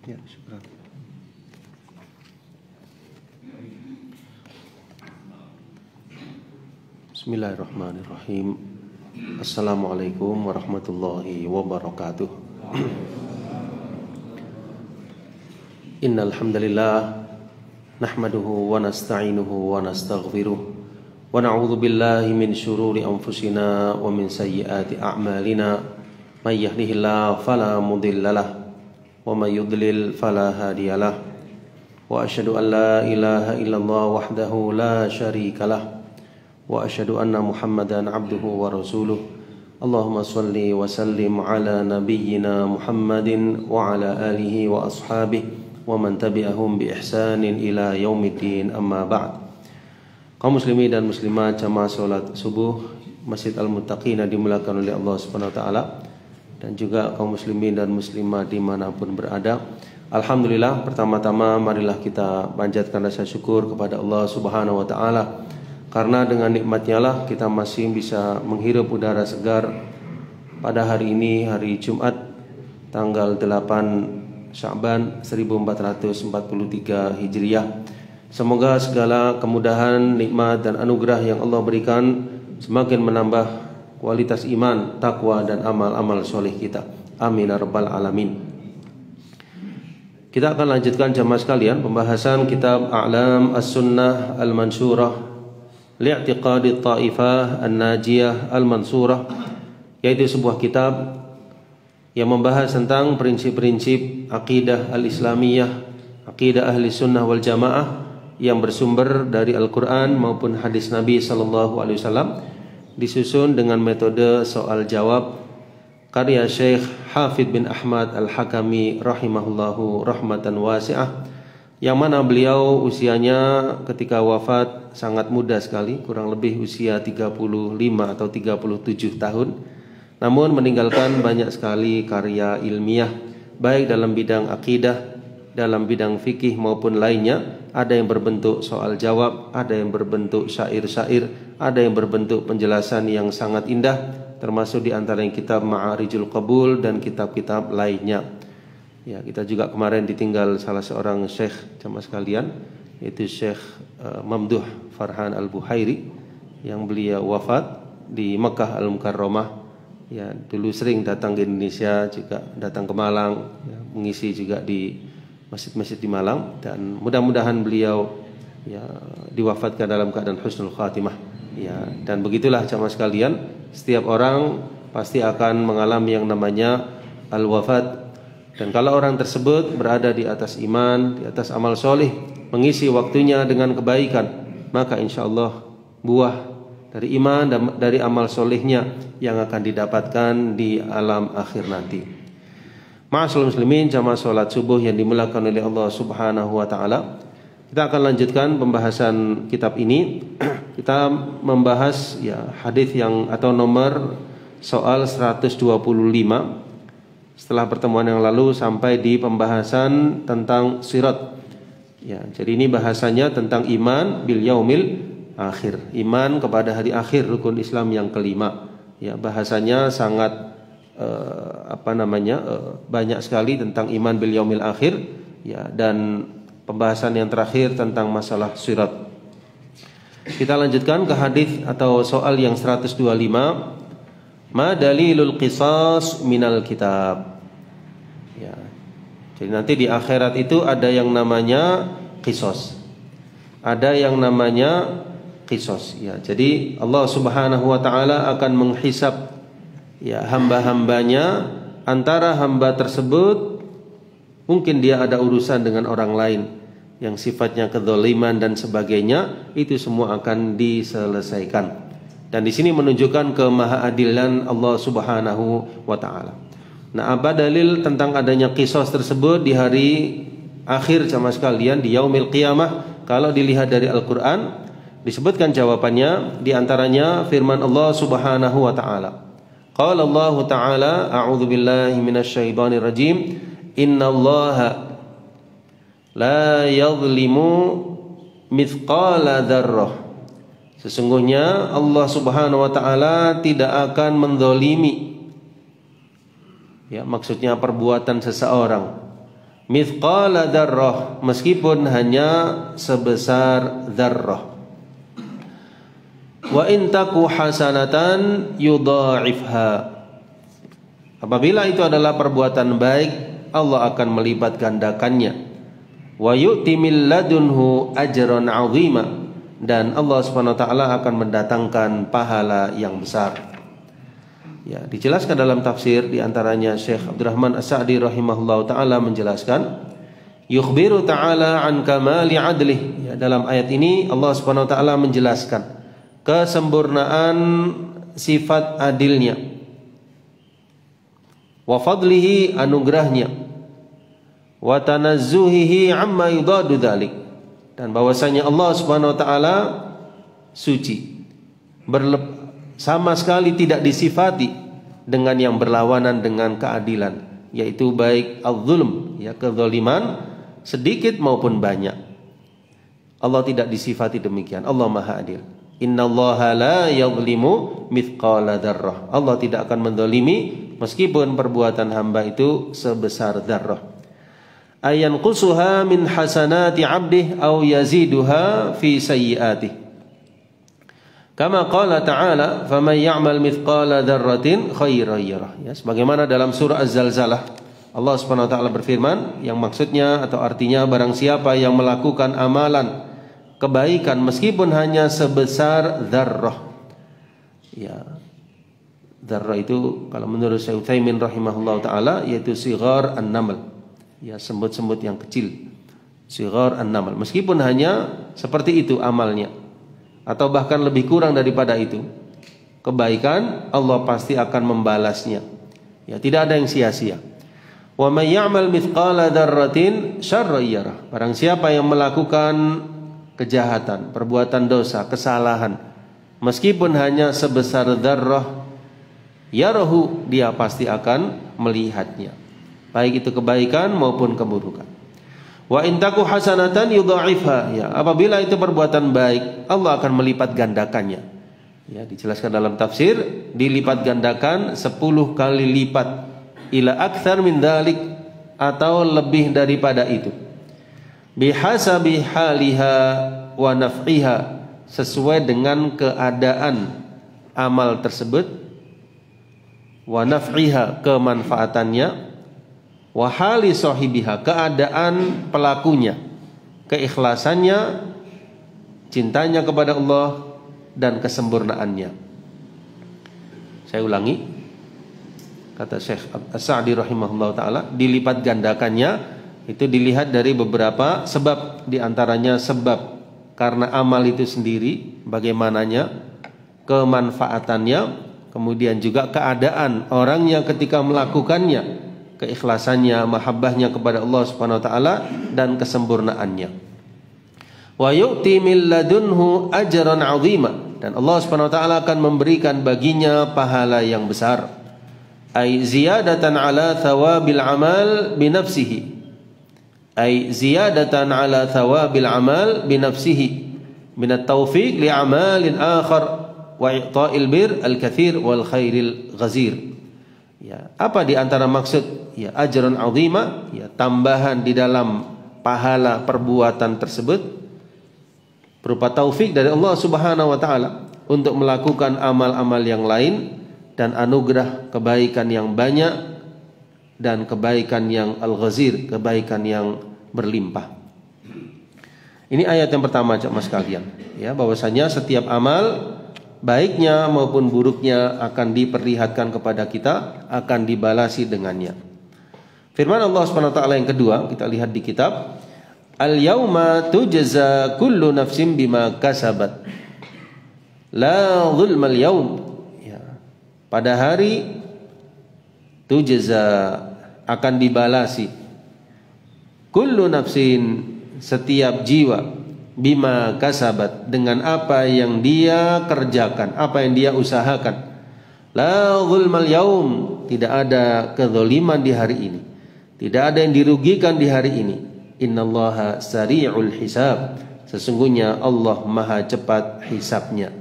Ya, syukran. Bismillahirrahmanirrahim. Assalamualaikum warahmatullahi wabarakatuh. Innal hamdalillah nahmaduhu wa nasta'inuhu wa nastaghfiruh wa na'udzu billahi min shururi anfusina wa min sayyiati a'malina may yahdihillahu fala mudhillalah wa may yudlil fala hadiyalah wa asyhadu an la ilaha illallah wahdahu la syarikalah wa asyhadu anna Muhammadan abduhu wa rasuluh. Allahumma shalli wa sallim ala nabiyyina Muhammadin wa ala alihi wa ashabihi wa man tabi'ahum bi ihsanin ila yaumiddin, amma ba'd. Kaum muslimin dan muslimat jamaah salat subuh Masjid Al-Muttaqin dimuliakan oleh Allah Subhanahu wa taala, dan juga kaum muslimin dan muslimat dimanapun berada. Alhamdulillah, pertama-tama marilah kita panjatkan rasa syukur kepada Allah Subhanahu wa taala, karena dengan nikmatnya lah kita masih bisa menghirup udara segar pada hari ini, hari Jumat tanggal 8 Sya'ban 1443 Hijriah. Semoga segala kemudahan, nikmat dan anugerah yang Allah berikan semakin menambah kualitas iman, takwa dan amal-amal soleh kita. Amin ya rabbal alamin. Kita akan lanjutkan jamaah sekalian pembahasan kitab A'lam As-Sunnah Al-Mansurah Li'tiqadi Ta'ifah An-Najiyah Al-Mansurah, yaitu sebuah kitab yang membahas tentang prinsip-prinsip akidah al-islamiyah, akidah ahli sunnah wal jamaah yang bersumber dari Al-Quran maupun hadis Nabi SAW, disusun dengan metode soal jawab karya Syekh Hafidh bin Ahmad Al-Hakami rahimahullahu rahmatan wasi'ah, yang mana beliau usianya ketika wafat sangat muda sekali, kurang lebih usia 35 atau 37 tahun, namun meninggalkan banyak sekali karya ilmiah, baik dalam bidang akidah, dalam bidang fikih maupun lainnya. Ada yang berbentuk soal jawab, ada yang berbentuk syair-syair, ada yang berbentuk penjelasan yang sangat indah, termasuk di antara yang kitab Ma'arijul Qabul dan kitab-kitab lainnya. Ya, kita juga kemarin ditinggal salah seorang syekh jamaah sekalian, yaitu Syekh Mamduh Farhan Al-Buhairi, yang beliau wafat di Mekah Al-Mukarramah. Ya, dulu sering datang ke Indonesia, juga datang ke Malang, ya, mengisi juga di masjid-masjid di Malang, dan mudah-mudahan beliau ya diwafatkan dalam keadaan husnul khatimah. Ya, dan begitulah jamaah sekalian, setiap orang pasti akan mengalami yang namanya al-wafat. Dan kalau orang tersebut berada di atas iman, di atas amal soleh, mengisi waktunya dengan kebaikan, maka insya Allah buah dari iman dan dari amal solehnya yang akan didapatkan di alam akhir nanti. Ma'asyiral muslimin jamaah salat subuh yang dimuliakan oleh Allah Subhanahu wa taala, kita akan lanjutkan pembahasan kitab ini. Kita membahas ya hadis yang atau nomor soal 125 setelah pertemuan yang lalu sampai di pembahasan tentang sirat. Ya, jadi ini bahasanya tentang iman bil yaumil akhir, iman kepada hari akhir, rukun Islam yang kelima. Ya, bahasanya sangat banyak sekali tentang iman bil yaumil akhir, ya, dan pembahasan yang terakhir tentang masalah sirat. Kita lanjutkan ke hadis atau soal yang 125. Ma dalilul qisas minal kitab. Ya. Jadi nanti di akhirat itu ada yang namanya qisas, ada yang namanya qisas. Ya, jadi Allah Subhanahu wa taala akan menghisab ya hamba-hambanya, antara hamba tersebut mungkin dia ada urusan dengan orang lain yang sifatnya kedzaliman dan sebagainya, itu semua akan diselesaikan. Dan di sini menunjukkan kemahaadilan Allah Subhanahu wa taala. Nah, apa dalil tentang adanya qisas tersebut di hari akhir jamaah sekalian, di yaumil qiyamah? Kalau dilihat dari Al-Qur'an, disebutkan jawabannya, di antaranya firman Allah Subhanahu wa taala. Qala Allah Ta'ala, a'udzu billahi minasyaitonir rajim, innallaha la yadhlimu mithqala dzarrah. Sesungguhnya Allah Subhanahu wa taala tidak akan mendolimi, ya, maksudnya perbuatan seseorang, mithqala dzarrah, meskipun hanya sebesar dzarrah. Wa in taku hasanatan yudha'ifha, apabila itu adalah perbuatan baik, Allah akan melipat gandakannya. Wa yu'ti min ladunhu ajran 'azima, dan Allah Subhanahu wa taala akan mendatangkan pahala yang besar. Ya, dijelaskan dalam tafsir, di antaranya Syekh Abdurrahman As-Sa'di rahimahullahu taala menjelaskan, yukhbiru ta'ala an kamali adlih. Ya, dalam ayat ini Allah Subhanahu wa taala menjelaskan kesempurnaan sifat adilnya, wa fadlihi, anugerahnya, wa tanazzuhihi amma yudadu dzalik, dan bahwasanya Allah Subhanahu wa taala suci, sama sekali tidak disifati dengan yang berlawanan dengan keadilan, yaitu baik az-zulm, ya, kezaliman, sedikit maupun banyak. Allah tidak disifati demikian. Allah Maha Adil. Innallaha la yadhlimu mithqala dzarrah. Allah tidak akan menzalimi meskipun perbuatan hamba itu sebesar dzarrah. Ayan qusuha min hasanati 'abdih aw yaziduha fi sayyi'atih. Kama qala ta'ala, faman ya'mal mithqala dzarratin khairan yarah. Ya, sebagaimana dalam surah Az-Zalzalah, Allah Subhanahu wa taala berfirman, yang maksudnya atau artinya, barang siapa yang melakukan amalan kebaikan meskipun hanya sebesar dzarrah. Ya. Dzarrah itu kalau menurut Syekh Utsaimin rahimahullahu taala yaitu sighar an-naml. Ya, semut-semut yang kecil. Sighar an-naml. Meskipun hanya seperti itu amalnya, atau bahkan lebih kurang daripada itu, kebaikan Allah pasti akan membalasnya. Ya, tidak ada yang sia-sia. Wa may ya'mal mithqala dzarratin syarran yarah. Barang siapa yang melakukan kejahatan, perbuatan dosa, kesalahan, meskipun hanya sebesar dzarrah, yarahu, dia pasti akan melihatnya, baik itu kebaikan maupun keburukan. Wa in taku hasanatan yudha'ifha, ya, apabila itu perbuatan baik, Allah akan melipat gandakannya. Ya, dijelaskan dalam tafsir, dilipat gandakan 10 kali lipat, ila aktsar min dzalik, atau lebih daripada itu. Bihasabi haliha wa naf'iha, sesuai dengan keadaan amal tersebut, wa naf'iha, kemanfaatannya, wa hali sahibiha, keadaan pelakunya, keikhlasannya, cintanya kepada Allah, dan kesempurnaannya. Saya ulangi, kata Syekh As-Sa'di rahimahullah ta'ala, dilipat gandakannya itu dilihat dari beberapa sebab, diantaranya sebab karena amal itu sendiri, bagaimananya, kemanfaatannya, kemudian juga keadaan orangnya ketika melakukannya, keikhlasannya, mahabbahnya kepada Allah Subhanahu wa taala, dan kesempurnaannya. Wa yu'ti min ladunhu ajran 'azima, dan Allah Subhanahu wa taala akan memberikan baginya pahala yang besar. Ai ziyadatan 'ala thawabil 'amal bi nafsihi. Ai ziyadatan 'ala thawabil 'amal bi nafsihi min at-tawfiq li 'amalin akhar wa i'ta'il bir al-katsir wal khairil ghazir. Ya, apa di antara maksud, ya, ajran 'azima, ya, tambahan di dalam pahala perbuatan tersebut berupa taufik dari Allah Subhanahu wa taala untuk melakukan amal-amal yang lain, dan anugerah kebaikan yang banyak, dan kebaikan yang al-ghazir, kebaikan yang berlimpah. Ini ayat yang pertama, jemaah sekalian, ya, bahwasanya setiap amal, baiknya maupun buruknya, akan diperlihatkan kepada kita, akan dibalasi dengannya. Firman Allah Subhanahu wa taala yang kedua, kita lihat di kitab, al-yauma tujza kullu nafsin bima kasabat la zulmal yaum. Ya, pada hari tujza, akan dibalasi, kullu nafsin, setiap jiwa, bima kasabat, dengan apa yang dia kerjakan, apa yang dia usahakan. La zulmal yaum, tidak ada kezaliman di hari ini, tidak ada yang dirugikan di hari ini. Innallaha sari'ul hisab, sesungguhnya Allah maha cepat hisabnya.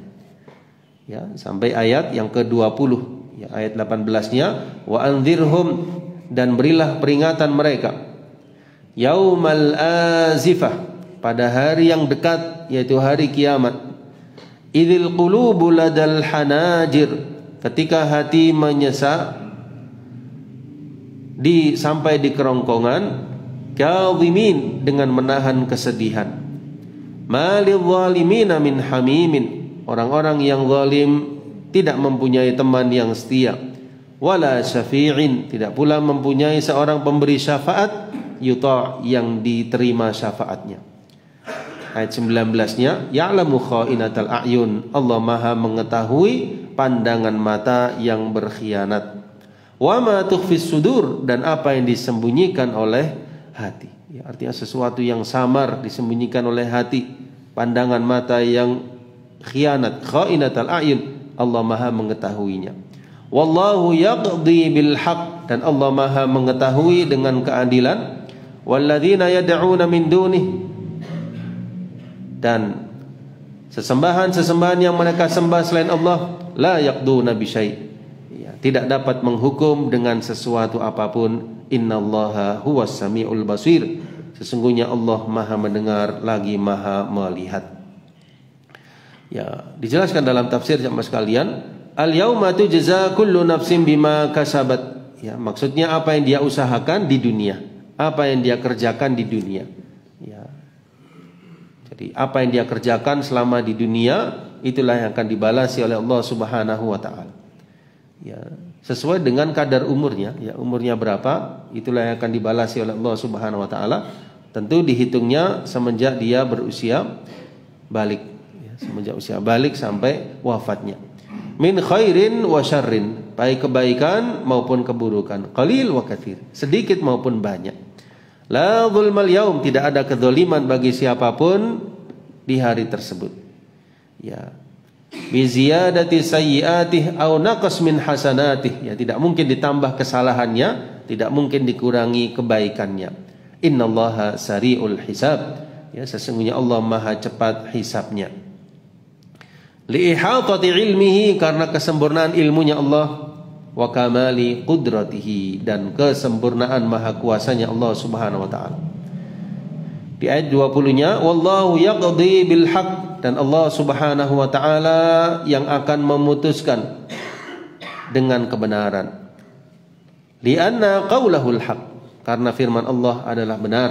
Ya, sampai ayat yang ke-20, ya, ayat 18-nya, wa anzirhum, dan berilah peringatan mereka, yaumal azifah, pada hari yang dekat, yaitu hari kiamat. Idzil qulubu ladal hanajir, ketika hati menyesak sampai di kerongkongan. Kadhimin, dengan menahan kesedihan. Malil zalimina min hamimin, orang-orang yang zalim tidak mempunyai teman yang setia. Wala syafi'in, tidak pula mempunyai seorang pemberi syafaat, yuta', yang diterima syafaatnya. Ayat 19-nya, ya'lamu kha'inatal a'yun, Allah Maha mengetahui pandangan mata yang berkhianat. Wa ma tukhfis sudur, dan apa yang disembunyikan oleh hati. Ya, artinya sesuatu yang samar disembunyikan oleh hati, pandangan mata yang khianat, kha'inatal a'yun, Allah Maha mengetahuinya. Wallahu yaqdi bil haqq, dan Allah Maha mengetahui dengan keadilan. Walladzina yad'una min dunih, dan sesembahan-sesembahan yang mereka sembah selain Allah, la yaqduna bi syai', ya, tidak dapat menghukum dengan sesuatu apapun. Innallaha huwas samiul basir, sesungguhnya Allah Maha mendengar lagi Maha melihat. Ya, dijelaskan dalam tafsir jamaah sekalian, al yauma tujza kullu nafsin bima kasabat. Ya, maksudnya apa yang dia usahakan di dunia, apa yang dia kerjakan di dunia. Ya. Jadi apa yang dia kerjakan selama di dunia, itulah yang akan dibalasi oleh Allah Subhanahu wa taala. Ya, sesuai dengan kadar umurnya, ya, umurnya berapa, itulah yang akan dibalasi oleh Allah Subhanahu wa taala. Tentu dihitungnya semenjak dia berusia balik, ya, semenjak usia balik sampai wafatnya. Min khairin wa syarrin, baik kebaikan maupun keburukan, qalil wa katsir, sedikit maupun banyak. La zulmal yaum, tidak ada kedzaliman bagi siapapun di hari tersebut. Ya. Bi ziyadati sayyi'atih aw naqas min hasanatih, ya, tidak mungkin ditambah kesalahannya, tidak mungkin dikurangi kebaikannya. Innallaha sari'ul hisab, ya, sesungguhnya Allah Maha cepat hisabnya. Li ihatati ilmihi, karena kesempurnaan ilmunya Allah, wa kamali qudratihi, dan kesempurnaan maha kuasanya Allah Subhanahu wa taala. Di ayat 20-nya, wallahu yaqdi bil haqq, dan Allah Subhanahu wa taala yang akan memutuskan dengan kebenaran. Lianna qaulahul haqq, karena firman Allah adalah benar.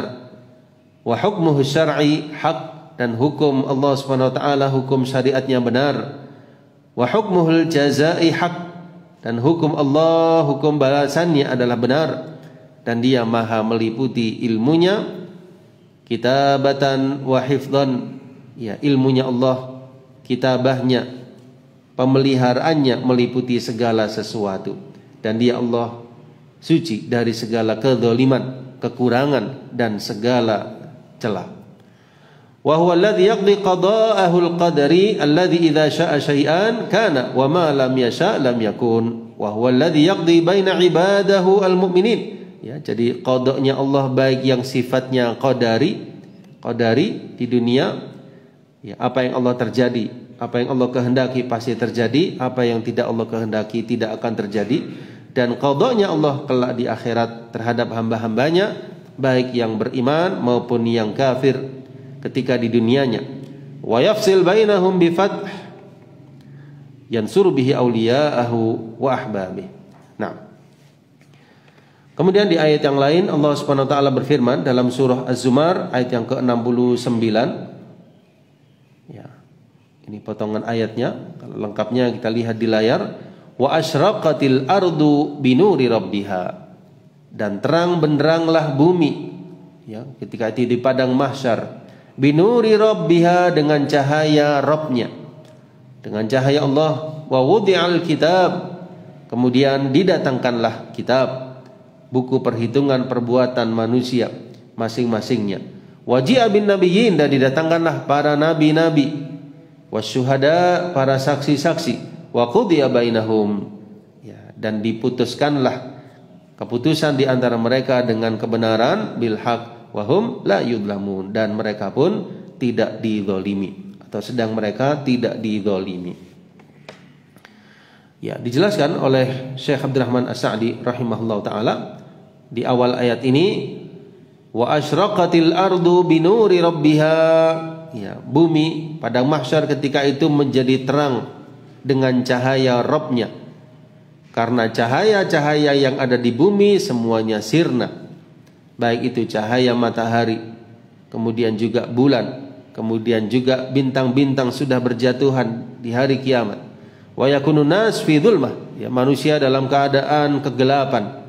Wa hukmuhu syar'i haqq, dan hukum Allah Subhanahu wa taala, hukum syariatnya benar. Wa hukmuhul jazaa'i haqq, dan hukum Allah, hukum balasannya adalah benar, dan dia maha meliputi ilmunya kitabatan wa hifdhan, ya, ilmunya Allah, kitabahnya, pemeliharaannya meliputi segala sesuatu, dan dia Allah suci dari segala kedzaliman, kekurangan, dan segala celah. Wa huwa alladhi yaqdi qada'ahul qadari alladhi idza syaa syai'an kana wa ma lam yasha' lam yakun wa huwa alladhi yaqdi baina ibadahu almu'minin. Ya, jadi qadanya Allah baik yang sifatnya qadari di dunia, ya, apa yang Allah terjadi, apa yang Allah kehendaki pasti terjadi, apa yang tidak Allah kehendaki tidak akan terjadi. Dan qadanya Allah kelak di akhirat terhadap hamba-hambanya, baik yang beriman maupun yang kafir ketika di dunianya. Wa yafsil bainahum bi fath yansuru bihi awliya'ahu wa ahbabih. Nah, kemudian di ayat yang lain Allah Subhanahu wa taala berfirman dalam surah Az-Zumar ayat yang ke-69. Ya. Ini potongan ayatnya, kalau lengkapnya kita lihat di layar. Wa asyraqatil ardu binuri rabbiha, dan terang benderanglah bumi, ya, ketika di padang mahsyar, binuri rabbiha, dengan cahaya Rabbnya, dengan cahaya Allah. Wa wudi'al kitab, kemudian didatangkanlah kitab, buku perhitungan perbuatan manusia masing-masingnya. Waji'a bin nabiyyin, dan didatangkanlah para nabi-nabi, wasyuhada, para saksi-saksi, wa qudiya bainahum, ya, dan diputuskanlah keputusan di antara mereka dengan kebenaran, bil haq wa hum la yudlamun, dan mereka pun tidak dizalimi, atau sedang mereka tidak dizalimi. Ya, dijelaskan oleh Syekh Abdurrahman As-Sa'di rahimahullah taala di awal ayat ini, Wa asyraqatil ardu binuri rabbiha. Ya, bumi pada mahsyar ketika itu menjadi terang dengan cahaya Rabb-nya. Karena cahaya-cahaya yang ada di bumi semuanya sirna. Baik itu cahaya matahari, kemudian juga bulan, kemudian juga bintang-bintang sudah berjatuhan di hari kiamat. Wa yakunun nas fi dhulmah. Ya, manusia dalam keadaan kegelapan.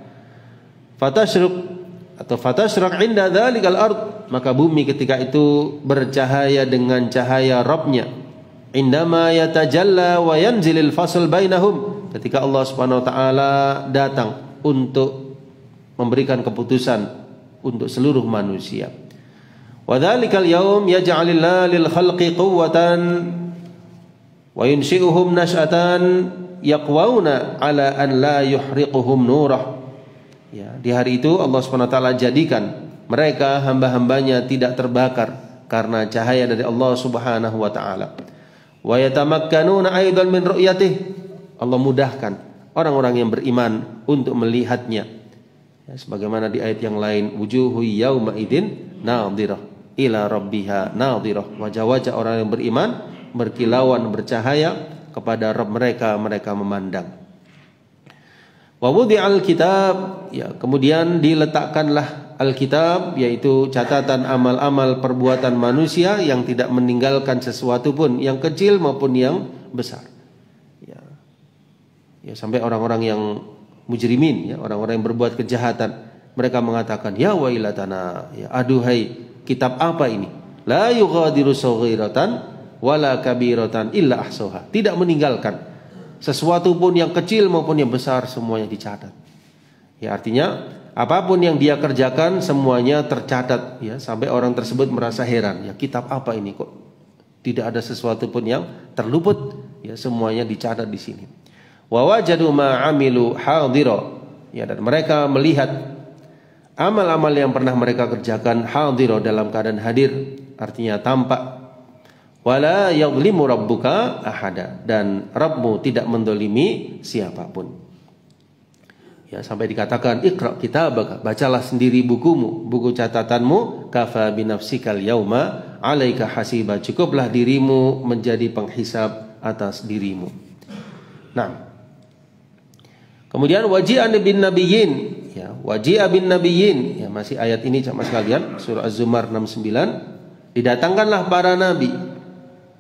Fatashraq inda dzalikal ard, maka bumi ketika itu bercahaya dengan cahaya Rabb-nya. Indama yatajalla wa yanzilil fasl bainahum, ketika Allah Subhanahu wa taala datang untuk memberikan keputusan untuk seluruh manusia. Wa dzalikal yaum yaj'alillahu lil khalqi quwwatan wa yunshi'uhum nash'atan yaqwauna ala an la yuhriquhum nurah. Ya, di hari itu Allah Subhanahu wa taala jadikan mereka hamba-hambanya tidak terbakar karena cahaya dari Allah Subhanahu wa taala. Wa yatamakkanuna aidan min ru'yatih. Allah mudahkan orang-orang yang beriman untuk melihatnya. Ya, sebagaimana di ayat yang lain, wujuhu yauma idzin nadhirah ila rabbiha nadhirah. Wajah-wajah orang yang beriman berkilauan bercahaya kepada Rabb mereka, mereka memandang. Wa wudi'al kitab, ya, kemudian diletakkanlah Alkitab, yaitu catatan amal-amal perbuatan manusia yang tidak meninggalkan sesuatu pun, yang kecil maupun yang besar. Ya, ya sampai orang-orang yang mujrimin, ya, orang-orang yang berbuat kejahatan, mereka mengatakan, ya wailatana, ya aduhai, kitab apa ini? La yughadiru saghiratan wala kabiratan illa ahsaha. Tidak meninggalkan sesuatu pun yang kecil maupun yang besar, semuanya dicatat. Ya, artinya apapun yang dia kerjakan semuanya tercatat, ya, sampai orang tersebut merasa heran, ya kitab apa ini kok tidak ada sesuatu pun yang terluput, ya semuanya dicatat di sini. Wa wajadu ma amilu hadira, ya, dan mereka melihat amal-amal yang pernah mereka kerjakan hadira, dalam keadaan hadir, artinya tampak. Wala yadhlimu rabbuka ahada, dan Rabbmu tidak mendolimi siapapun. Ya, sampai dikatakan iqra kitabaka, bacalah sendiri bukumu, buku catatanmu, kafa binafsikal yauma alaika hasiba, cukuplah dirimu menjadi penghisab atas dirimu. Nah, kemudian waji'an bin nabiyyin, ya, waji'a bin nabiyyin, ya, masih ayat ini sama sekalian, surah Az-Zumar 69, didatangkanlah para nabi.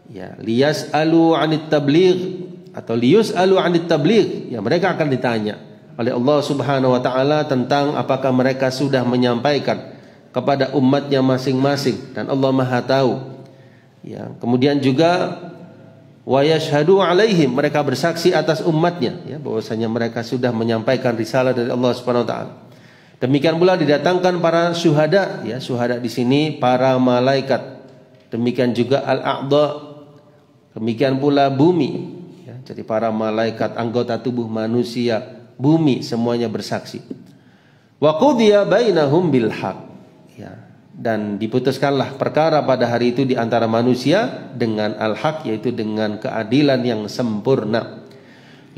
Ya, liyas'alu 'anit tabligh atau liyus'alu 'anit tabligh, ya mereka akan ditanya oleh Allah Subhanahu wa taala tentang apakah mereka sudah menyampaikan kepada umatnya masing-masing, dan Allah Maha tahu. Ya, kemudian juga wa yashhadu 'alaihim, mereka bersaksi atas umatnya, ya, bahwasanya mereka sudah menyampaikan risalah dari Allah Subhanahu wa taala. Demikian pula didatangkan para syuhada, ya, syuhada di sini para malaikat. Demikian juga al-a'dha, demikian pula bumi, ya, jadi para malaikat, anggota tubuh manusia, bumi, semuanya bersaksi. Wa qudiya bainahum bil haq, ya, dan diputuskanlah perkara pada hari itu di antara manusia dengan al-haq, yaitu dengan keadilan yang sempurna.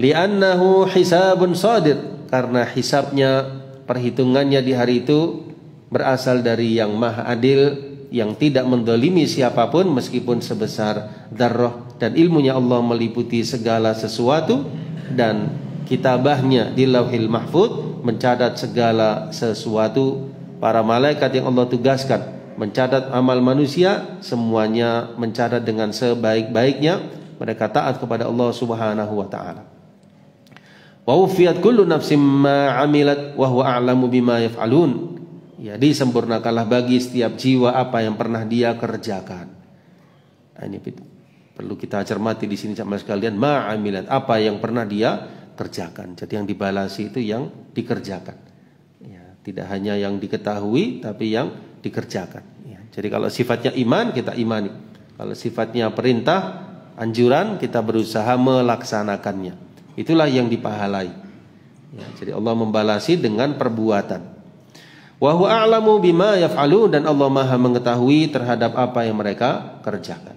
Li'annahu hisabun shadir, karena hisabnya, perhitungannya di hari itu berasal dari yang maha adil, yang tidak mendolimi siapapun meskipun sebesar dzarrah, dan ilmunya Allah meliputi segala sesuatu, dan kitabahnya di Lauhil Mahfuz mencatat segala sesuatu. Para malaikat yang Allah tugaskan mencatat amal manusia, semuanya mencatat dengan sebaik-baiknya. Mereka taat kepada Allah Subhanahu wa taala. Wa wufiyat kullu nafsin ma 'amilat wa huwa a'lamu bima yaf'alun. Ya, disempurnakanlah bagi setiap jiwa apa yang pernah dia kerjakan. Nah, ini perlu kita cermati di sini sama sekalian, ma'amilat, apa yang pernah dia kerjakan. Jadi yang dibalasi itu yang dikerjakan. Ya, tidak hanya yang diketahui, tapi yang dikerjakan. Ya, jadi kalau sifatnya iman, kita imani. Kalau sifatnya perintah, anjuran, kita berusaha melaksanakannya. Itulah yang dipahalai. Ya, jadi Allah membalasi dengan perbuatan. Wa huwa a'lamu bima yaf'alun, dan Allah Maha mengetahui terhadap apa yang mereka kerjakan.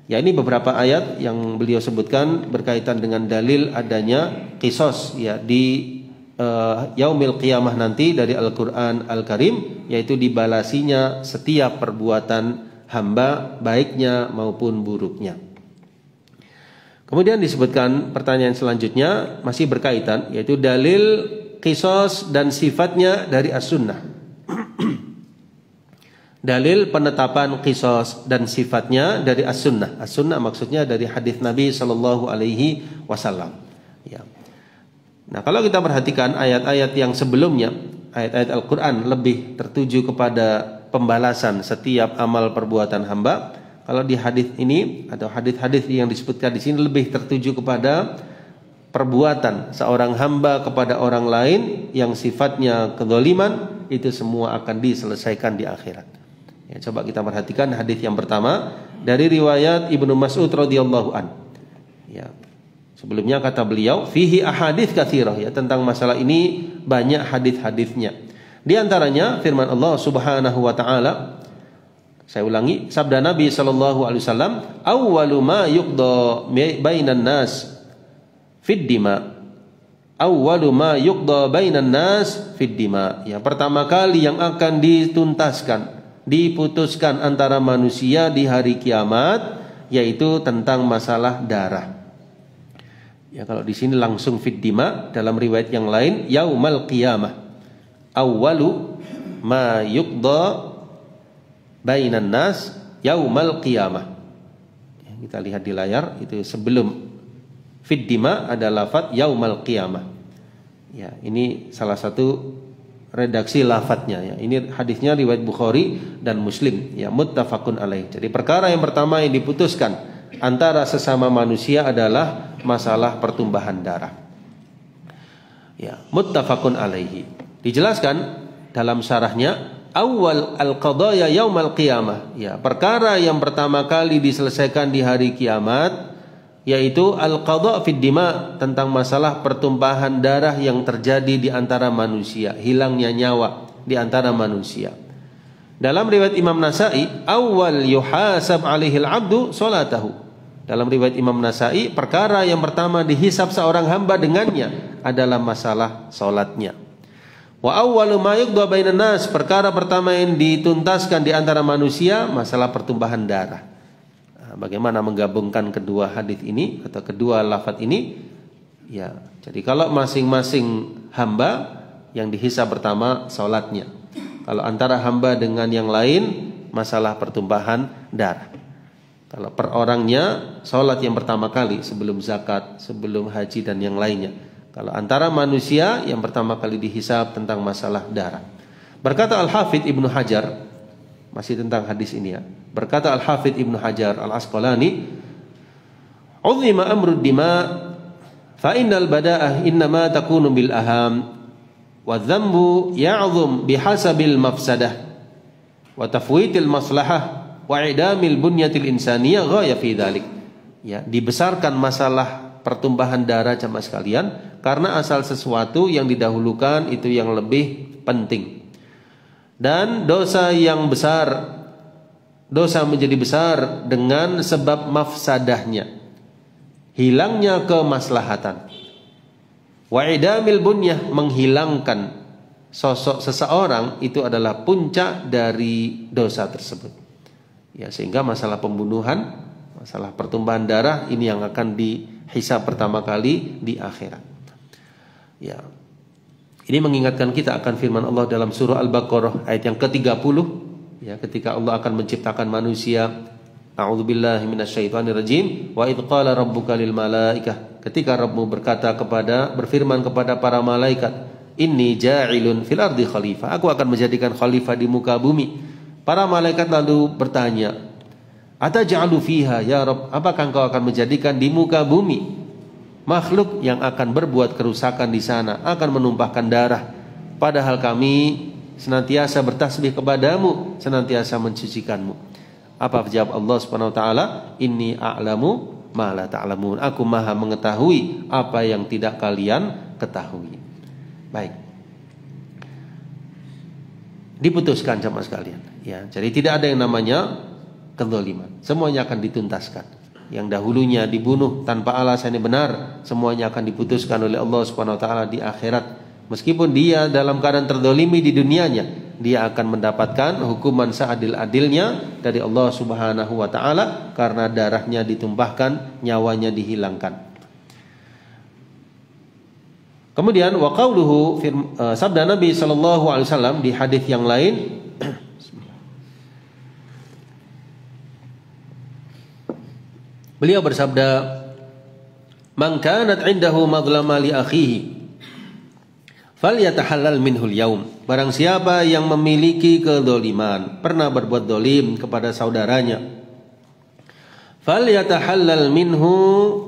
Ya, ini beberapa ayat yang beliau sebutkan berkaitan dengan dalil adanya qisas, ya, di yaumil qiyamah nanti dari Al-Qur'an Al-Karim, yaitu dibalasinya setiap perbuatan hamba, baiknya maupun buruknya. Kemudian disebutkan pertanyaan selanjutnya masih berkaitan, yaitu dalil qisas dan sifatnya dari as-sunnah. Dalil penetapan qisas dan sifatnya dari as-sunnah. As-sunnah maksudnya dari hadis Nabi sallallahu alaihi wasallam. Ya. Nah, kalau kita perhatikan ayat-ayat yang sebelumnya, ayat-ayat Al-Qur'an lebih tertuju kepada pembalasan setiap amal perbuatan hamba. Kalau di hadis ini atau hadis-hadis yang disebutkan di sini lebih tertuju kepada perbuatan seorang hamba kepada orang lain yang sifatnya kezaliman, itu semua akan diselesaikan di akhirat. Ya, coba kita perhatikan hadis yang pertama dari riwayat Ibnu Mas'ud radhiyallahu an. Ya. Sebelumnya kata beliau, fihi ahadits katsirah, ya, tentang masalah ini banyak hadis-hadisnya. Di antaranya firman Allah Subhanahu wa taala, saya ulangi, sabda Nabi sallallahu alaihi wasallam, awwalu ma yuqda bainan nas fid dima. Awwalu ma yuqda bainan nas fid dima. Ya, pertama kali yang akan dituntaskan, diputuskan antara manusia di hari kiamat, yaitu tentang masalah darah. Ya, kalau di sini langsung fid dima, dalam riwayat yang lain yaumal qiyamah. Awwalu ma yuqda bainan nas yaumal qiyamah. Ya, kita lihat di layar, itu sebelum fid dima ada lafaz yaumal qiyamah. Ya, ini salah satu redaksi lafadznya, ya. Ini hadisnya riwayat Bukhari dan Muslim, ya, muttafaqun alaih. Jadi perkara yang pertama yang diputuskan antara sesama manusia adalah masalah pertumbuhan darah. Ya, muttafaqun alaihi. Dijelaskan dalam syarahnya, awal al-qadaya yaumal qiyamah. Ya, perkara yang pertama kali diselesaikan di hari kiamat yaitu al-qada fid dima, tentang masalah pertumpahan darah yang terjadi di antara manusia, hilangnya nyawa di antara manusia. Dalam riwayat Imam Nasai, awal yuhasab alaihil abdu salatahu. Dalam riwayat Imam Nasai, perkara yang pertama dihisab seorang hamba dengannya adalah masalah salatnya. Wa awwalu ma yuqda bainan nas, perkara pertama yang dituntaskan di antara manusia masalah pertumpahan darah. Bagaimana menggabungkan kedua hadis ini atau kedua lafaz ini? Ya, jadi kalau masing-masing hamba yang dihisab pertama salatnya. Kalau antara hamba dengan yang lain masalah pertumpahan darah. Kalau per orangnya salat yang pertama kali sebelum zakat, sebelum haji dan yang lainnya. Kalau antara manusia yang pertama kali dihisab tentang masalah darah. Berkata Al-Hafidz Ibnu Hajar, masih tentang hadis ini, ya. Berkata Al-Hafidz Ibnu Hajar Al-Asqalani, "Uzima amrud dima fa innal bada'ah innama takunu bil aham wa dzambu ya'zum bihasabil mafsadah wa tafwitil maslahah wa i'damil bunyatil insaniyah ghaya fi dzalik." Ya, dibesarkan masalah pertumbuhan darah jamaah sekalian karena asal sesuatu yang didahulukan itu yang lebih penting. Dan dosa yang besar, dosa menjadi besar dengan sebab mafsadahnya, hilangnya kemaslahatan. Wa idamil bunyah, menghilangkan sosok seseorang itu adalah puncak dari dosa tersebut. Ya, sehingga masalah pembunuhan, masalah pertumbuhan darah ini yang akan dihisab pertama kali di akhirat. Ya. Ini mengingatkan kita akan firman Allah dalam surah Al-Baqarah ayat yang ke-30, ya, ketika Allah akan menciptakan manusia. A'udzubillahi minasyaitonirrajim. Wa idz qala rabbuka lil malaikah, ketika Rabbmu berfirman kepada para malaikat, inni ja'ilun fil ardi khalifah, aku akan menjadikan khalifah di muka bumi. Para malaikat lalu bertanya, ataj'alu fiha ya Rabb, apakah engkau akan menjadikan di muka bumi makhluk yang akan berbuat kerusakan di sana, akan menumpahkan darah, padahal kami senantiasa bertasbih kepadamu, senantiasa mensucikanmu. Apa jawab Allah Subhanahu wa taala? Inni a'lamu ma la ta'lamun. Aku Maha mengetahui apa yang tidak kalian ketahui. Baik. Diputuskan jamaah sekalian, ya. Jadi tidak ada yang namanya kezaliman. Semuanya akan dituntaskan. Yang dahulunya dibunuh tanpa alasan yang benar, semuanya akan diputuskan oleh Allah Subhanahu wa taala di akhirat Meskipun dia dalam keadaan terdolimi di dunianya, dia akan mendapatkan hukuman seadil-adilnya dari Allah Subhanahu wa taala karena darahnya ditumpahkan, nyawanya dihilangkan. Kemudian wa qauluhu sabda Nabi sallallahu alaihi wasallam di hadis yang lain, beliau bersabda, "Man kanat 'indahu madlama li akhihi falyatahallal minhul yaum." Barang siapa yang memiliki kedoliman, pernah berbuat dolim kepada saudaranya, falyatahallal minhu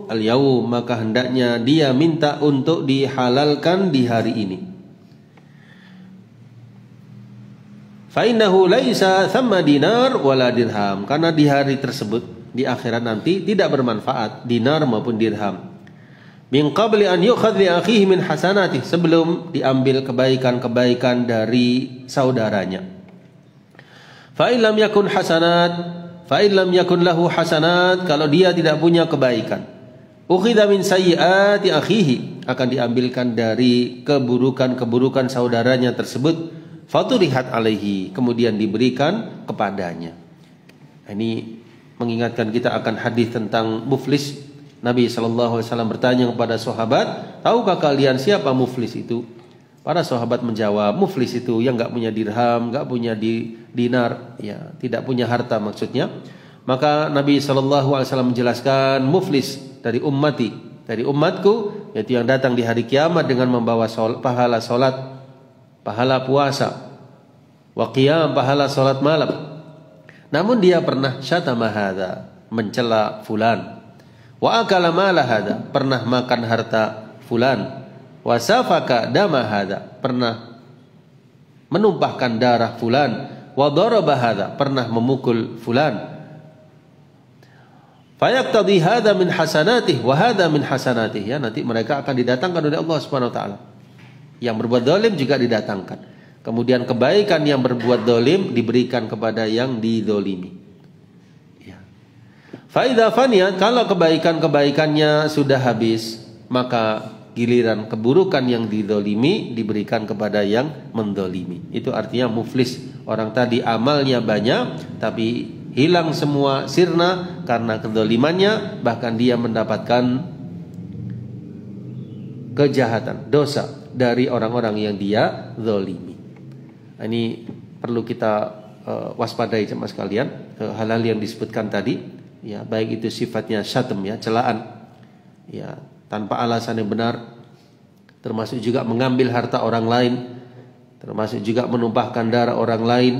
al-yaum, maka hendaknya dia minta untuk dihalalkan di hari ini. Fa innahu laisa thamma dinar wala dirham, karena di hari tersebut, di akhirat nanti, tidak bermanfaat dinar maupun dirham. Min qabli an yukhadh li akhihi min hasanati, sebelum diambil kebaikan-kebaikan dari saudaranya. Fa illam yakun hasanat, fa illam yakun lahu hasanat, kalau dia tidak punya kebaikan, ukhidha min sayyiati akhihi, akan diambilkan dari keburukan-keburukan saudaranya tersebut, faturihat alaihi, kemudian diberikan kepadanya. Ini mengingatkan kita akan hadis tentang muflis. Nabi SAW bertanya kepada sahabat, tahukah kalian siapa muflis itu? Para sahabat menjawab, muflis itu yang nggak punya dirham, nggak punya dinar, ya, tidak punya harta maksudnya. Maka Nabi SAW menjelaskan, muflis dari ummati, dari umatku, yaitu yang datang di hari kiamat dengan membawa pahala solat, pahala puasa, wa qiyam, pahala solat malam. Namun dia pernah syatama hadza, mencela fulan. Wa akala mala hadza, pernah makan harta fulan. Wa safaka dama hadza, pernah menumpahkan darah fulan. Wa daraba hadza, pernah memukul fulan. Fayaqtadi hadza min hasanatih wa hadza min hasanatih, ya, nanti mereka akan didatangkan oleh Allah Subhanahu wa taala. Yang berbuat zalim juga didatangkan. Kemudian kebaikan yang berbuat zalim diberikan kepada yang dizalimi. Faidha faniyat, kalau kebaikan-kebaikannya sudah habis, maka giliran keburukan yang didolimi diberikan kepada yang mendolimi. Itu artinya muflis. Orang tadi amalnya banyak, tapi hilang semua, sirna karena kedolimannya, bahkan dia mendapatkan kejahatan, dosa dari orang-orang yang dia zolimi. Ini perlu kita waspadai jemaah sekalian, hal-hal yang disebutkan tadi. Ya, baik itu sifatnya syatam, ya, celaan, ya, tanpa alasan yang benar, termasuk juga mengambil harta orang lain, termasuk juga menumpahkan darah orang lain,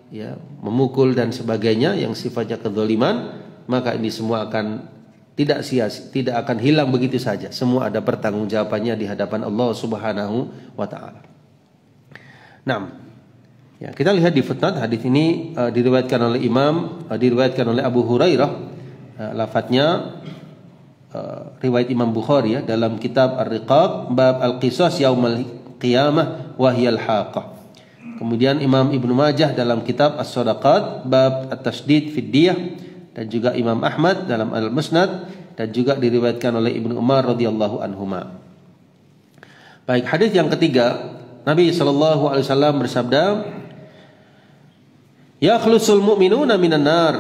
ya, memukul dan sebagainya yang sifatnya kezaliman, maka ini semua akan tidak akan hilang begitu saja. Semua ada pertanggungjawabannya di hadapan Allah Subhanahu wa taala. Nah, ya, kita lihat di footnote, hadis ini diriwayatkan oleh Abu Hurairah, lafadznya riwayat Imam Bukhari, ya, dalam kitab Ar-Riqaq bab Al-Qisas Yaumul Qiyamah wa hiyal Haqah. Kemudian Imam Ibnu Majah dalam kitab As-Shadaqat bab At-Tashdid fid Diyah, dan juga Imam Ahmad dalam Al-Musnad, dan juga diriwayatkan oleh Ibnu Umar radhiyallahu anhuma. Baik, hadis yang ketiga, Nabi sallallahu alaihi wasallam bersabda, yakhlusul mu'minuna minan nar,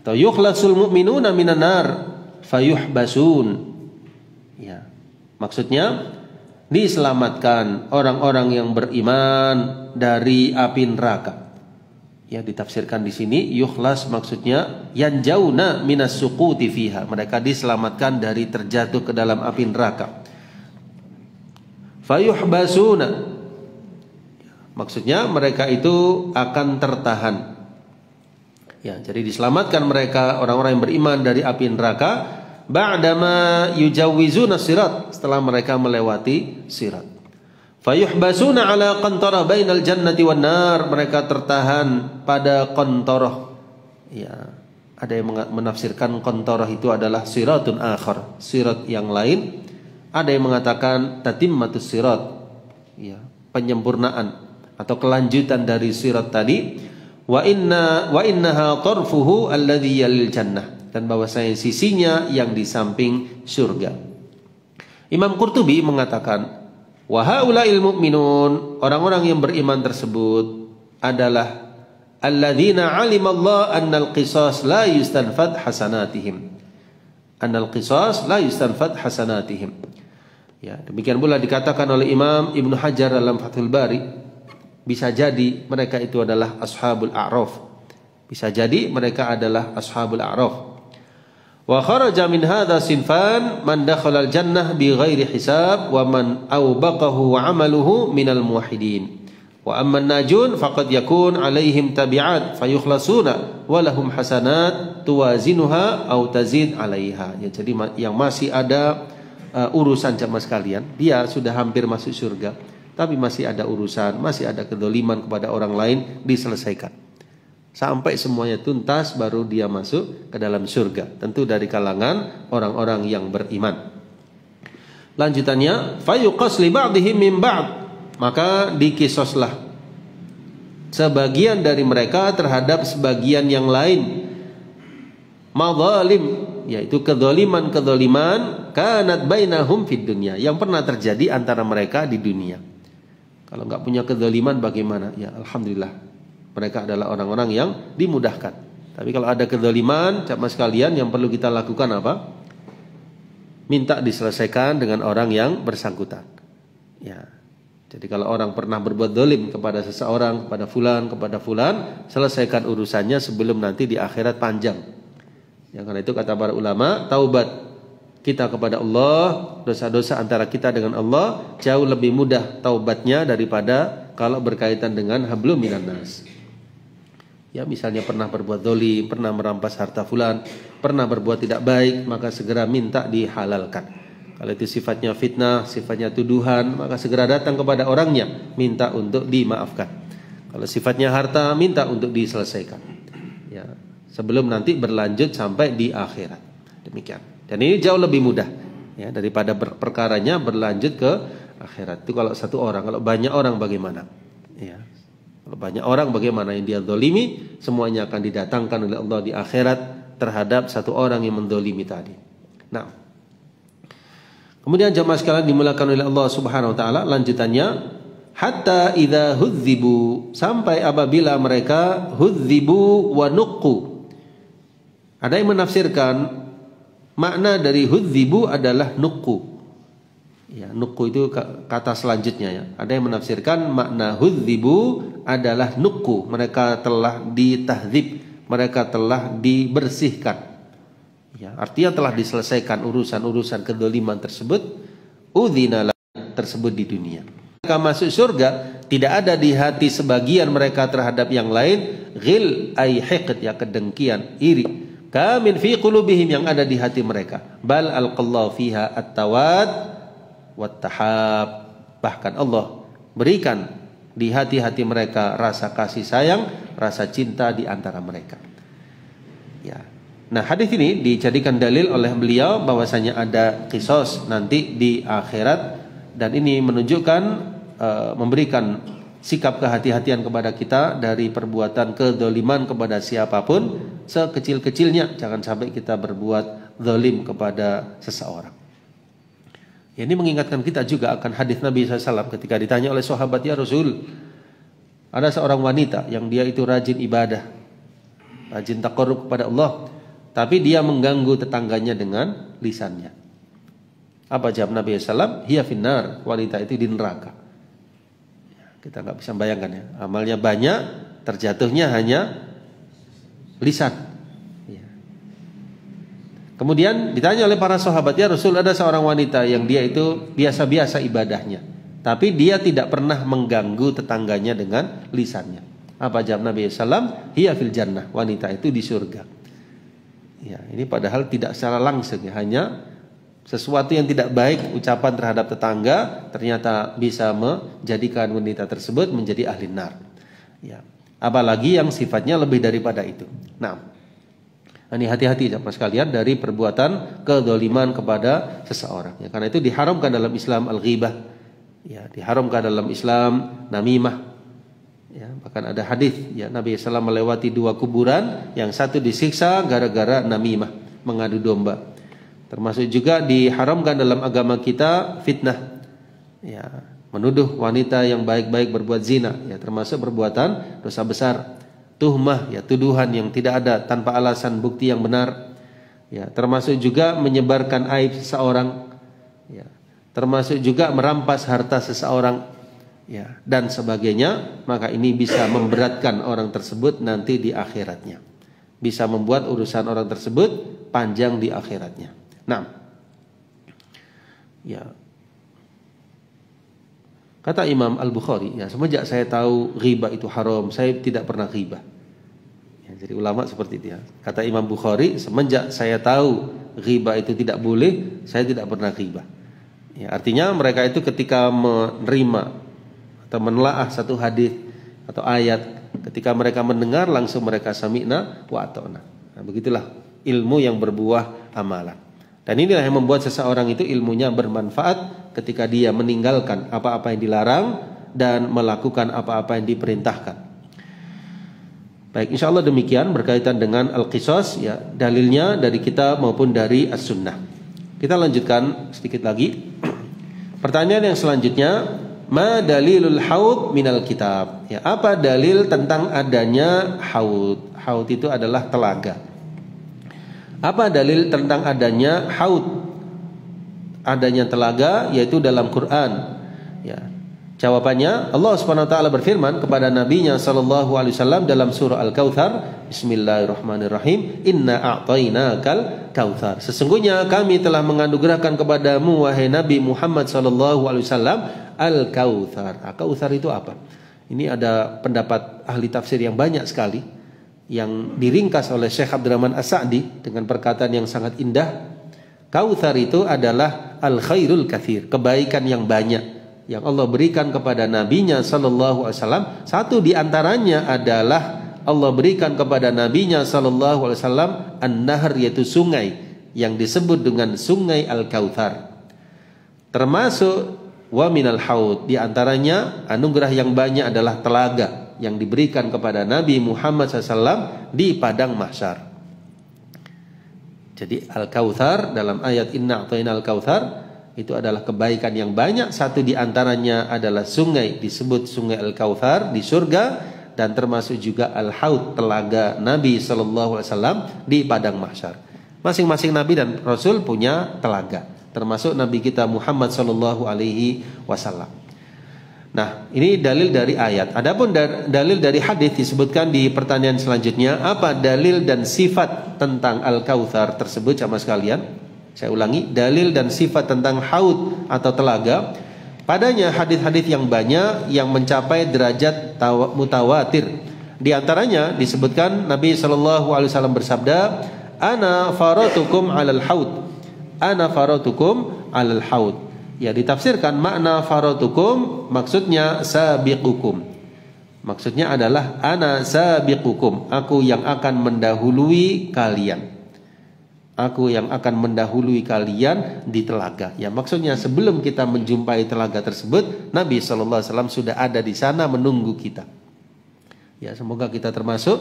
atau yukhlasul mu'minuna minan nar fayuhbasun. Ya, maksudnya diselamatkan orang-orang yang beriman dari api neraka. Ya, ditafsirkan di sini yukhlas maksudnya yanjauna minas suquti fiha, mereka diselamatkan dari terjatuh ke dalam api neraka. Fayuhbasuna, maksudnya mereka itu akan tertahan. Ya, jadi diselamatkan mereka orang-orang yang beriman dari api neraka ba'dama yujawizuna sirat, setelah mereka melewati sirat. Fayuhbasuna ala qantarah bainal jannati wan nar, mereka tertahan pada qantarah. Ya, ada yang menafsirkan qantarah itu adalah siratun akhar, sirat yang lain. Ada yang mengatakan tatimmatus sirat, ya, penyempurnaan atau kelanjutan dari sirat tadi. Wa innaha tarfuhu alladhi yalil jannah, dan bahwasanya sisinya yang di samping surga. Imam Qurtubi mengatakan Wa haula'il mu'minun, orang-orang yang beriman tersebut adalah alladzina 'alimallahu annal qisas la yustanfad hasanatihim. Annal qisas la yustanfad hasanatihim. Ya, demikian pula dikatakan oleh Imam Ibnu Hajar dalam Fathul Bari, bisa jadi mereka itu adalah ashabul a'raf. Bisa jadi mereka adalah ashabul a'raf. Wa kharaja min hadha sinfan man dakhala al-jannah bi ghairi hisab wa man awbaqahu wa 'amaluhu minal muwahhidin. Wa amman najun faqad yakun 'alaihim tabi'at fayukhlasuna wa lahum hasanat tuwazinuha aw tazid 'alaiha. Ya, jadi yang masih ada urusan jamaah sekalian, dia sudah hampir masuk surga, tapi masih ada urusan, masih ada kedoliman kepada orang lain, diselesaikan sampai semuanya tuntas, baru dia masuk ke dalam surga, tentu dari kalangan orang-orang yang beriman. Lanjutannya, fayuqas li ba'dihim min ba'd, maka dikisoslah sebagian dari mereka terhadap sebagian yang lain, madzalim, yaitu kedoliman-kedoliman kanat bainahum fid dunya, yang pernah terjadi antara mereka di dunia. Kalau nggak punya kedoliman bagaimana? Ya alhamdulillah, mereka adalah orang-orang yang dimudahkan. Tapi kalau ada kedoliman, jamaah sekalian, yang perlu kita lakukan apa? Minta diselesaikan dengan orang yang bersangkutan. Ya. Jadi kalau orang pernah berbuat dolim kepada seseorang, kepada fulan, selesaikan urusannya sebelum nanti di akhirat panjang. Yang karena itu kata para ulama, taubat kita kepada Allah, dosa-dosa antara kita dengan Allah jauh lebih mudah taubatnya daripada kalau berkaitan dengan hablum minan nas. Ya, misalnya pernah berbuat dolim, pernah merampas harta fulan, pernah berbuat tidak baik, maka segera minta dihalalkan. Kalau itu sifatnya fitnah, sifatnya tuduhan, maka segera datang kepada orangnya, minta untuk dimaafkan. Kalau sifatnya harta, minta untuk diselesaikan. Ya, sebelum nanti berlanjut sampai di akhirat. Demikian. Dan ini jauh lebih mudah, ya, daripada perkaranya berlanjut ke akhirat. Itu kalau satu orang. Kalau banyak orang bagaimana? Ya. Kalau banyak orang bagaimana? Yang dia zalimi, semuanya akan didatangkan oleh Allah di akhirat terhadap satu orang yang mendolimi tadi. Nah, kemudian jamaah sekalian dimulakan oleh Allah Subhanahu wa taala, lanjutannya, hatta idza hudzibu, sampai apabila mereka hudzibu wa nuqqu. Ada yang menafsirkan makna dari hudzibu adalah nuqqu. Ya, nuqqu itu kata selanjutnya, ya. Ada yang menafsirkan makna hudzibu adalah nuqqu, mereka telah ditahdzib, mereka telah dibersihkan. Ya, artinya telah diselesaikan urusan-urusan kedoliman tersebut, udzina tersebut di dunia. Mereka masuk surga, tidak ada di hati sebagian mereka terhadap yang lain ghil ay hiqd, ya, kedengkian, iri. Kamin fi qulubihim, yang ada di hati mereka. Bal alqallahu fiha at-tawad wat-tahab. Bahkan Allah berikan di hati-hati mereka rasa kasih sayang, rasa cinta di antara mereka. Ya. Nah, hadis ini dijadikan dalil oleh beliau bahwasanya ada qisas nanti di akhirat, dan ini menunjukkan memberikan sikap kehati-hatian kepada kita dari perbuatan kedzaliman kepada siapapun, sekecil-kecilnya. Jangan sampai kita berbuat zalim kepada seseorang. Ya, ini mengingatkan kita juga akan hadis Nabi SAW ketika ditanya oleh sahabat, ya Rasul, ada seorang wanita yang dia itu rajin ibadah, rajin taqarrub kepada Allah, tapi dia mengganggu tetangganya dengan lisannya. Apa jawab Nabi SAW? Hiya finnar, wanita itu di neraka. Kita nggak bisa bayangkan, ya, amalnya banyak, terjatuhnya hanya lisan. Ya. Kemudian ditanya oleh para sahabat, ya Rasul, ada seorang wanita yang dia itu biasa-biasa ibadahnya, tapi dia tidak pernah mengganggu tetangganya dengan lisannya. Apa jawab Nabi SAW? Hiya fil jannah, wanita itu di surga. Ya, ini padahal tidak secara langsung, ya, hanya sesuatu yang tidak baik, ucapan terhadap tetangga, ternyata bisa menjadikan wanita tersebut menjadi ahli nar. Ya. Apalagi yang sifatnya lebih daripada itu. Nah, ini hati-hati jemaah sekalian dari perbuatan kedzaliman kepada seseorang. Ya, karena itu diharamkan dalam Islam al-ghibah. Ya, diharamkan dalam Islam namimah. Ya, bahkan ada hadis, ya, Nabi SAW melewati 2 kuburan, yang satu disiksa gara-gara namimah, mengadu domba. Termasuk juga diharamkan dalam agama kita fitnah. Ya, Menuduh wanita yang baik-baik berbuat zina, ya termasuk perbuatan dosa besar. Tuhmah, ya tuduhan yang tidak ada tanpa alasan bukti yang benar. Ya, termasuk juga menyebarkan aib seseorang. Ya, termasuk juga merampas harta seseorang. Ya, dan sebagainya. Maka ini bisa memberatkan orang tersebut nanti di akhiratnya. Bisa membuat urusan orang tersebut panjang di akhiratnya. Nah, ya. Kata Imam Al-Bukhari, ya semenjak saya tahu ghibah itu haram, saya tidak pernah ghibah. Ya, jadi ulama seperti itu ya. Kata Imam Bukhari, semenjak saya tahu ghibah itu tidak boleh, saya tidak pernah ghibah. Ya, artinya mereka itu ketika menerima atau menelaah satu hadis atau ayat, ketika mereka mendengar langsung mereka sami'na wa ata'na. Nah, begitulah ilmu yang berbuah amalan. Dan inilah yang membuat seseorang itu ilmunya bermanfaat ketika dia meninggalkan apa-apa yang dilarang dan melakukan apa-apa yang diperintahkan. Baik, insya Allah demikian berkaitan dengan al-qisas, ya dalilnya dari kitab maupun dari as-sunnah. Kita lanjutkan sedikit lagi. Pertanyaan yang selanjutnya, ma dalilul haud minal kitab? Ya, apa dalil tentang adanya haud? Haud itu adalah telaga. Apa dalil tentang adanya haud? Adanya telaga yaitu dalam Quran. Ya. Jawabannya Allah Subhanahu wa taala berfirman kepada nabinya sallallahu alaihi wasallam dalam surah Al-Kautsar, bismillahirrahmanirrahim, inna a'tainakal kautsar. Sesungguhnya kami telah menganugerahkan kepadamu wahai Nabi Muhammad sallallahu alaihi wasallam Al-Kautsar. Kautsar itu apa? Ini ada pendapat ahli tafsir yang banyak sekali, yang diringkas oleh Syekh Abdurrahman As-Sa'di dengan perkataan yang sangat indah. Kautsar itu adalah al-khairul katsir, kebaikan yang banyak yang Allah berikan kepada nabinya sallallahu alaihi wasallam. Satu di antaranya adalah Allah berikan kepada nabinya sallallahu alaihi wasallam an-nahr, yaitu sungai yang disebut dengan sungai Al-Kautsar. Termasuk wa minal haud, di antaranya anugerah yang banyak adalah telaga yang diberikan kepada Nabi Muhammad SAW di padang mahsyar. Jadi Al-Kautsar dalam ayat inna a'tainal kautsar itu adalah kebaikan yang banyak. Satu di antaranya adalah sungai, disebut sungai Al-Kautsar di surga, dan termasuk juga Al-Haud, telaga Nabi SAW di padang mahsyar. Masing-masing Nabi dan Rasul punya telaga, termasuk Nabi kita Muhammad SAW. Nah, ini dalil dari ayat. Adapun dalil dari hadis disebutkan di pertanyaan selanjutnya, apa dalil dan sifat tentang Al-Kautsar tersebut jamaah sekalian? Saya ulangi, dalil dan sifat tentang haud atau telaga. Padanya hadis-hadis yang banyak yang mencapai derajat mutawatir. Di antaranya disebutkan Nabi SAW bersabda, ana faratukum 'alal haud. Ana faratukum 'alal haud. Ya, ditafsirkan makna faratukum maksudnya sabiqukum. Maksudnya adalah ana sabiqukum, aku yang akan mendahului kalian. Aku yang akan mendahului kalian di telaga. Ya, maksudnya sebelum kita menjumpai telaga tersebut, Nabi SAW sudah ada di sana menunggu kita. Ya, semoga kita termasuk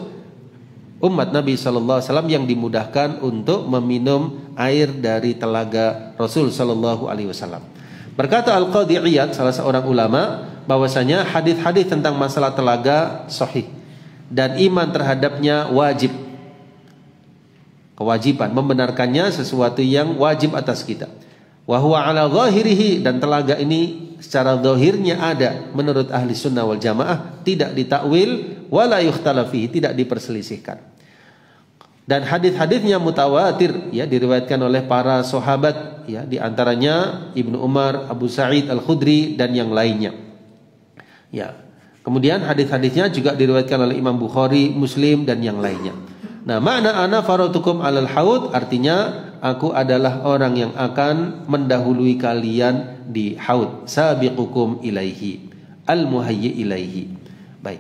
umat Nabi SAW yang dimudahkan untuk meminum air dari telaga Rasul SAW. Berkata Al-Qadhi Iyad, salah seorang ulama, bahwasanya hadis-hadis tentang masalah telaga sahih dan iman terhadapnya wajib. Kewajiban membenarkannya sesuatu yang wajib atas kita. Wa huwa ala zahirihi, dan telaga ini secara zahirnya ada menurut ahli sunnah wal jamaah, tidak ditakwil wala yukhtala fihi, tidak diperselisihkan. Dan hadis-hadisnya mutawatir, ya, diriwayatkan oleh para sahabat, ya, di antaranya Ibnu Umar, Abu Sa'id Al-Khudri dan yang lainnya. Ya. Kemudian hadis-hadisnya juga diriwayatkan oleh Imam Bukhari, Muslim dan yang lainnya. Nah, makna ana faratukum 'alal haud artinya aku adalah orang yang akan mendahului kalian di haud, sabiqukum ilaihi, al-muhayyi ilaihi. Baik.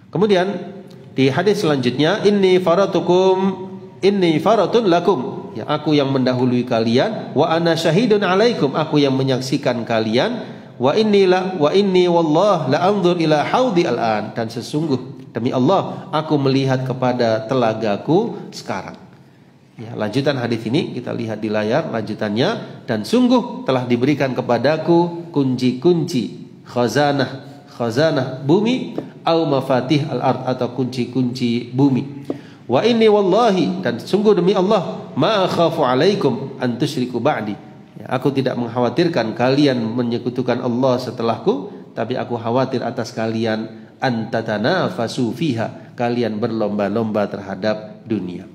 Kemudian di hadis selanjutnya, inni faratun lakum, ya, aku yang mendahului kalian, wa ana syahidun alaikum, aku yang menyaksikan kalian, wa inni wallah la anzur ila haudi al-an, dan sesungguh demi Allah aku melihat kepada telagaku sekarang. Ya, lanjutan hadis ini kita lihat di layar lanjutannya, dan sungguh telah diberikan kepadaku kunci-kunci khazanah bumi, au mafatih al-ard, atau kunci-kunci bumi. Wa inni wallahi, dan sungguh demi Allah, ma khafu alaikum an tusyriku ba'di. Ya, aku tidak mengkhawatirkan kalian menyekutukan Allah setelahku, tapi aku khawatir atas kalian antatanafasu fiha, kalian berlomba-lomba terhadap dunia.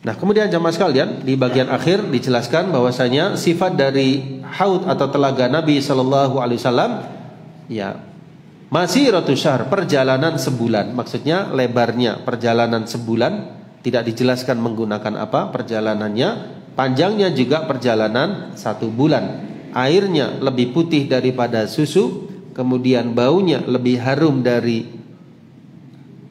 Nah, kemudian jamaah sekalian, di bagian akhir dijelaskan bahwasanya sifat dari haud atau telaga Nabi sallallahu alaihi wasallam, ya, masiratu syahr, perjalanan sebulan. Maksudnya lebarnya perjalanan sebulan, tidak dijelaskan menggunakan apa perjalanannya. Panjangnya juga perjalanan 1 bulan. Airnya lebih putih daripada susu, kemudian baunya lebih harum dari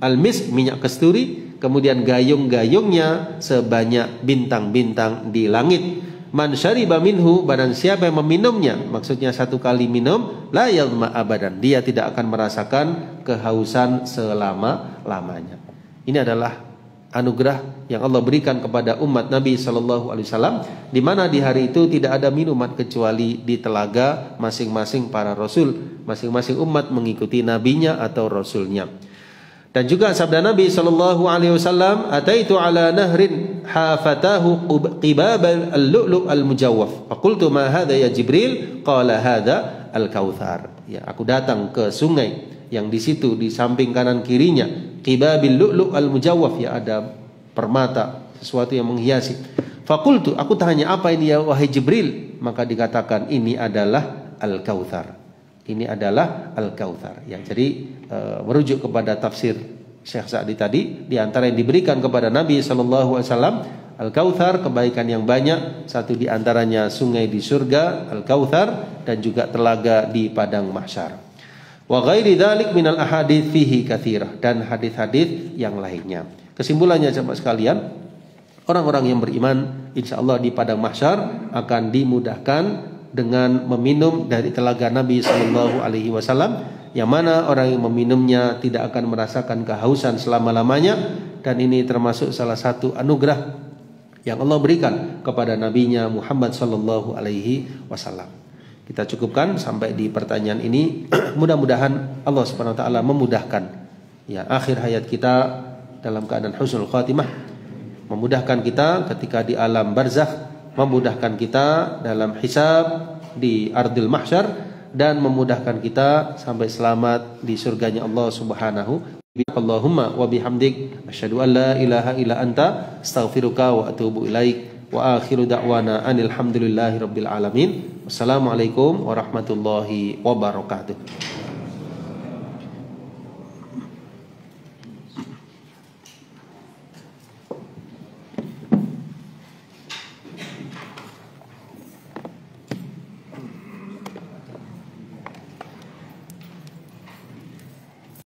al-misk, minyak kasturi. Kemudian gayung-gayungnya sebanyak bintang-bintang di langit. Man syariba minhu, barang siapa yang meminumnya, maksudnya 1 kali minum, la yadhma abadan, dia tidak akan merasakan kehausan selama-lamanya. Ini adalah anugerah yang Allah berikan kepada umat Nabi sallallahu alaihi wasallam, di mana di hari itu tidak ada minuman kecuali di telaga masing-masing para rasul. Masing-masing umat mengikuti nabinya atau rasulnya. Dan juga sabda Nabi sallallahu alaihi wasallam, ataitu ala nahrin hafatahu qibab al-lu'lu' al-mujawwaf. Faqultu ma hadha ya Jibril? Qala hadha al-kautsar. Ya, aku datang ke sungai yang di situ di samping kanan kirinya qibabil lu'lu' al-mujawwaf, ya, ada permata, sesuatu yang menghiasi. Faqultu, aku tanya, apa ini ya wahai Jibril? Maka dikatakan ini adalah al-kautsar. Ini adalah al-kautsar. Ya, jadi merujuk kepada tafsir Syekh Sa'di tadi, di antara yang diberikan kepada Nabi sallallahu alaihi wasallam al-kautsar, kebaikan yang banyak. Satu di antaranya sungai di surga, al-kautsar, dan juga telaga di padang mahsyar. Wa ghairi dzalik minal ahadits fihi katsirah, dan hadis-hadis yang lainnya. Kesimpulannya jemaah sekalian, orang-orang yang beriman insyaallah di padang mahsyar akan dimudahkan dengan meminum dari telaga Nabi sallallahu alaihi wasallam, yang mana orang yang meminumnya tidak akan merasakan kehausan selama-lamanya. Dan ini termasuk salah satu anugerah yang Allah berikan kepada nabinya Muhammad sallallahu alaihi wasallam. Kita cukupkan sampai di pertanyaan ini. Mudah-mudahan Allah Subhanahu wa taala memudahkan, ya, akhir hayat kita dalam keadaan husnul khatimah, memudahkan kita ketika di alam barzakh, memudahkan kita dalam hisab di ardil mahsyar, dan memudahkan kita sampai selamat di surganya Allah Subhanahu. Allahumma wa bihamdik asyhadu an la ilaha illa anta astaghfiruka wa atubu ilaik. Wa akhiru da'wana anil hamdulillahi rabbil alamin. Wassalamualaikum warahmatullahi wabarakatuh.